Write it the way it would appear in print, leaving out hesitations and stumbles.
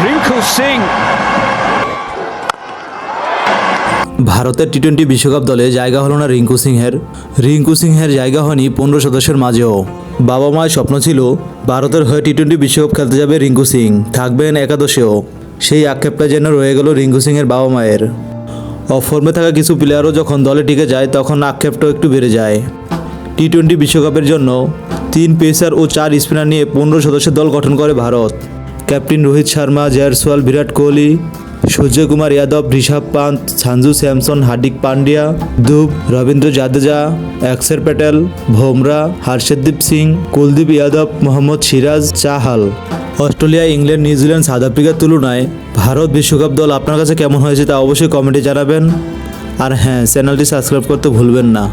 Rinku Singh. ভারতের টি-20 বিশ্বকাপ দলে জায়গা হলো না রিঙ্কু সিংহের জায়গা হয়নি 15 সদস্যের মাঝেও। বাবা মায়ের স্বপ্ন ছিল ভারতের হয়ে টি-20 বিশ্বকাপ খেলতে যাবে রিঙ্কু সিং, থাকবেন একাদশেও। সেই আক্ষেপটা যেন রয়ে গেল রিঙ্কু সিংয়ের বাবা মায়ের। অফর্মে থাকা কিছু প্লেয়ারও যখন দলে টিকে যায় তখন আক্ষেপটাও একটু বেড়ে যায়। টি-20 বিশ্বকাপের জন্য 3 পেসার ও 4 স্পিনার নিয়ে 15 সদস্যের দল গঠন করে ভারত। ক্যাপ্টেন রোহিত শর্মা, জয়সওয়াল, বিরাট কোহলি, সূর্যকুমার যাদব, ঋষভ পান্ত, সঞ্জু স্যামসন, হার্দিক পান্ডিয়া, ধুব, রবীন্দ্র জাদেজা, অক্ষর Patel, Bumrah, Harshdeep Singh, Kuldeep Yadav, Mohammad Siraj, Chahal. Australia, England, New Zealand, south আফ্রিকার তুলনায় ভারত বিশ্বকাপ দল আপনার কাছে কেমন হয়েছে তা অবশ্যই কমেন্টে জানাবেন। আর হ্যাঁ, চ্যানেলটি সাবস্ক্রাইব করতে ভুলবেন না।